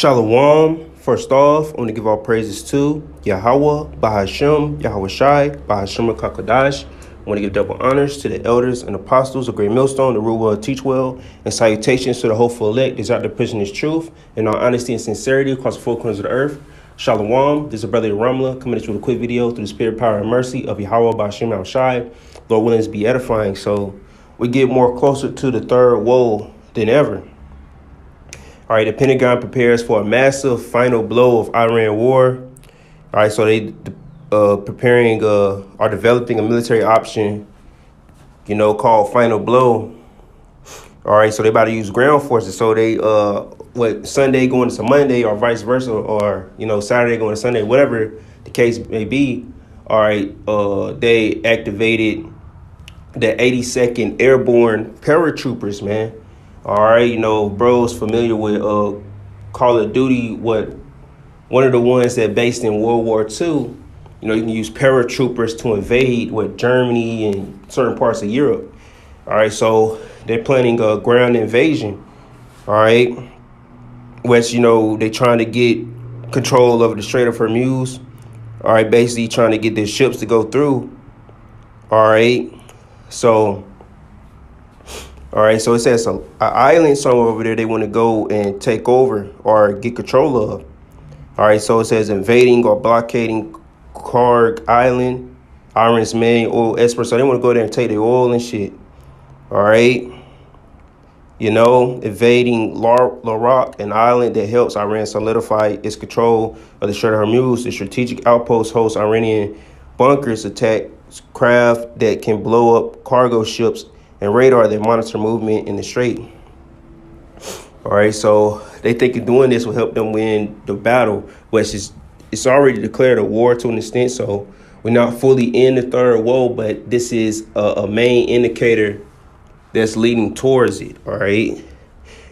Shalom. First off, I want to give all praises to Yahweh, Bahashem, Yahweh Shai, Bahashem Kakadash. I want to give double honors to the elders and apostles of Great Millstone, the rule well, teach well, and salutations to the hopeful elect, desire to preach His truth, in all honesty and sincerity across the four corners of the earth. Shalom. This is brother Ramla coming at you with a quick video through the spirit, power, and mercy of Yahweh, Bahashem, Yahweh Shai. Lord willing, to be edifying. So we get more closer to the third woe than ever. All right, the Pentagon prepares for a massive final blow of Iran war. All right, so they are developing a military option, called final blow. All right, so they about to use ground forces. So they, Sunday going to Monday or vice versa, or, Saturday going to Sunday, whatever the case may be. All right, they activated the 82nd Airborne Paratroopers, man. All right, bros familiar with Call of Duty, one of the ones that based in World War II, you can use paratroopers to invade Germany and certain parts of Europe. All right, so they're planning a ground invasion. All right, which, they trying to get control of the Strait of Hormuz. All right, basically trying to get their ships to go through. All right, so it says an island somewhere over there they want to go and take over or get control of. All right, so it says invading or blockading Karg Island, Iran's main oil export. So they want to go there and take their oil and shit. All right, invading Larak, an island that helps Iran solidify its control of the Strait of Hormuz. The strategic outpost hosts Iranian bunkers, attack craft that can blow up cargo ships, and radar that monitor movement in the strait. All right, so they think doing this will help them win the battle, which it's already declared a war to an extent. So we're not fully in the third woe, but this is a main indicator that's leading towards it. All right,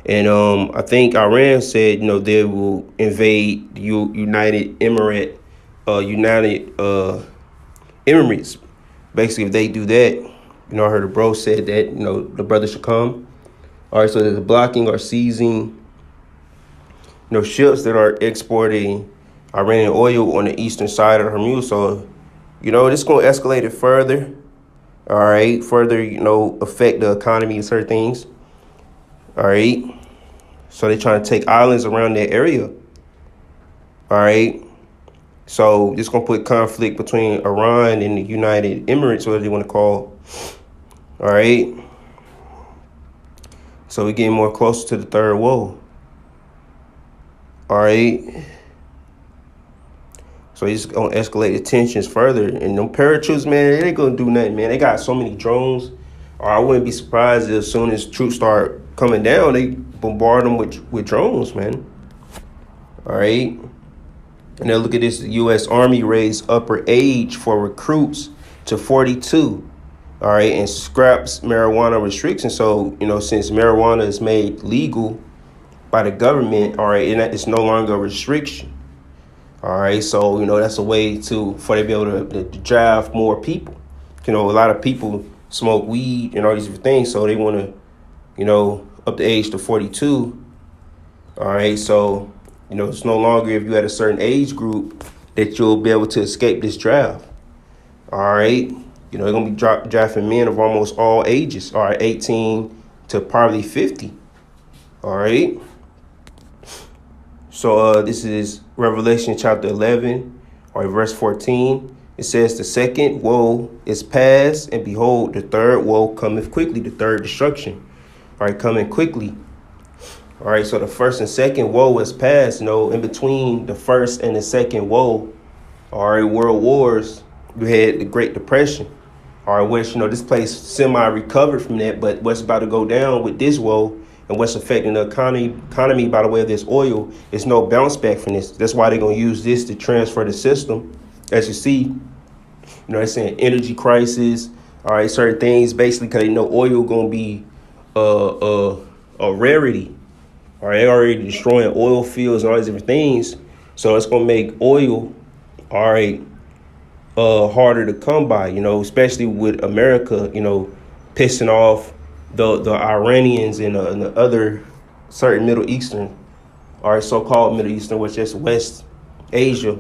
and I think Iran said they will invade the United Emirates. Basically, if they do that. I heard a bro said that, the brother should come. All right, so they're blocking or seizing, ships that are exporting Iranian oil on the eastern side of the Hormuz. So, this is going to escalate it further. All right, further, affect the economy and certain things. All right, so they're trying to take islands around that area. All right, so this is going to put conflict between Iran and the United Emirates, whatever they want to call. All right, so we're getting more closer to the third woe. All right, so he's gonna escalate the tensions further, and them paratroops, man, they ain't gonna do nothing, man. They got so many drones. Or I wouldn't be surprised if as soon as troops start coming down, they bombard them with drones, man. All right, and then look at this: the U.S. Army raised upper age for recruits to 42. All right, and scraps marijuana restrictions. So, since marijuana is made legal by the government, all right, and it's no longer a restriction. All right, so, that's a way for they be able to drive more people. A lot of people smoke weed and all these different things, so they want to, up the age to 42. All right, so, it's no longer if you at a certain age group that you'll be able to escape this draft. All right. They're going to be drafting men of almost all ages, all right, 18 to probably 50, all right? So this is Revelation chapter 11, all right, verse 14. It says, the second woe is past, and behold, the third woe cometh quickly, the third destruction, all right, coming quickly. All right, so the first and second woe is past, in between the first and the second woe, all right, world wars, you had the Great Depression. All right, which, this place semi-recovered from that, but what's about to go down with this woe and what's affecting the economy by the way of this oil is no bounce back from this. That's why they're going to use this to transfer the system. As you see, they're saying energy crisis, all right, certain things, basically because they know oil going to be a rarity. All right, they're already destroying oil fields and all these different things. So it's going to make oil, all right, harder to come by, especially with America, pissing off the Iranians and the other certain Middle Eastern All right, so-called Middle Eastern, which is West Asia.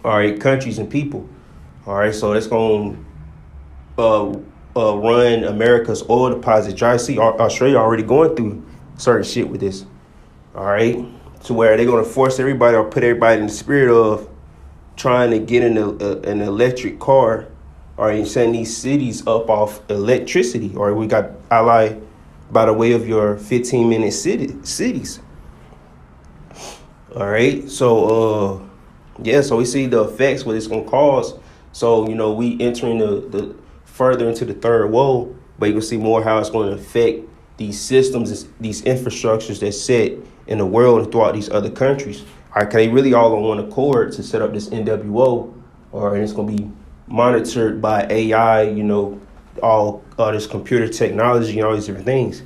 All right, countries and people. All right, so it's going to run America's oil deposit dry. See, Australia already going through certain shit with this. All right, to where they're going to force everybody or put everybody in the spirit of trying to get in an electric car, or and send these cities up off electricity. Or we got ally by the way of your 15-minute cities. All right, so yeah, so we see the effects what it's gonna cause. So we entering the further into the third world, but you can see more how it's going to affect these systems, these infrastructures that's set in the world and throughout these other countries. All right, they really all on one accord to set up this NWO, and it's going to be monitored by AI, all this computer technology and all these different things,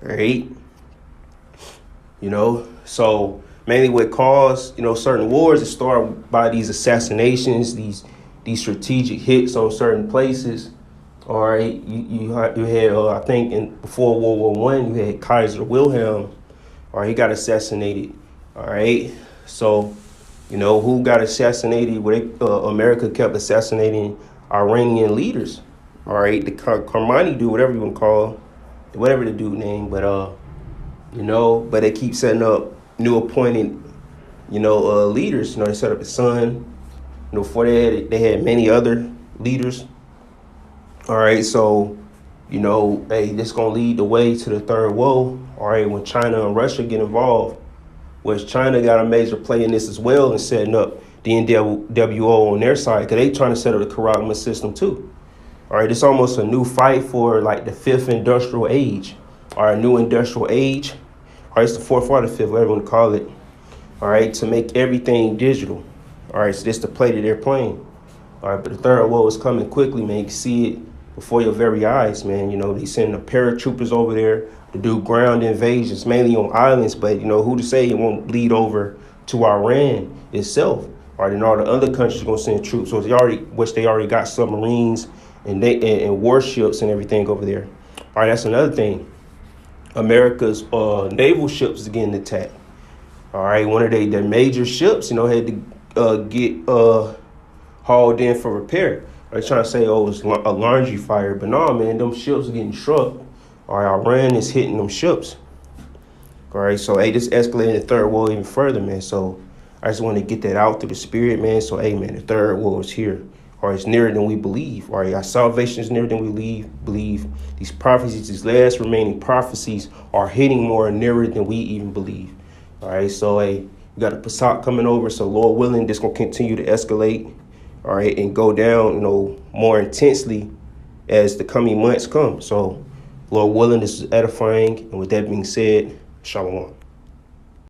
right? So mainly what caused, certain wars, it started by these assassinations, these strategic hits on certain places. All right, you had I think before World War I, you had Kaiser Wilhelm, or he got assassinated. All right, so who got assassinated? America kept assassinating Iranian leaders. All right, the Khamenei dude, whatever you want to call, whatever the dude name, but but they keep setting up new appointed, leaders. They set up his son. Before they had many other leaders. All right, so, hey, this going to lead the way to the third world. All right, when China and Russia get involved, which China got a major play in this as well, and setting up the NWO on their side, because they trying to set up the Karagma system too. All right, it's almost a new fight for like the fifth industrial age, or a new industrial age. All right, it's the fourth or the fifth, whatever you want to call it. All right, to make everything digital. All right, so this is the play that they're playing. All right, but the third world is coming quickly, man. You can see it before your very eyes, man. They sending the paratroopers over there to do ground invasions, mainly on islands. But, who to say it won't bleed over to Iran itself? All right, and all the other countries are going to send troops. So they already got submarines and warships and everything over there. All right, that's another thing. America's naval ships is getting attacked. All right, one of their major ships, had to get hauled in for repair. They're trying to say, oh, it's a laundry fire, but no, man, them ships are getting struck. All right, Iran is hitting them ships. All right, so hey, this escalated the third world even further, man. So I just want to get that out through the spirit, man. So hey, man, the third world is here, or it's nearer than we believe. All right, our salvation is nearer than we believe. These prophecies, these last remaining prophecies, are hitting more nearer than we even believe. All right, so hey, we got a Pesach coming over, so Lord willing, this gonna continue to escalate, all right, and go down, more intensely as the coming months come. So, Lord willing, this is edifying, and with that being said, Shalom.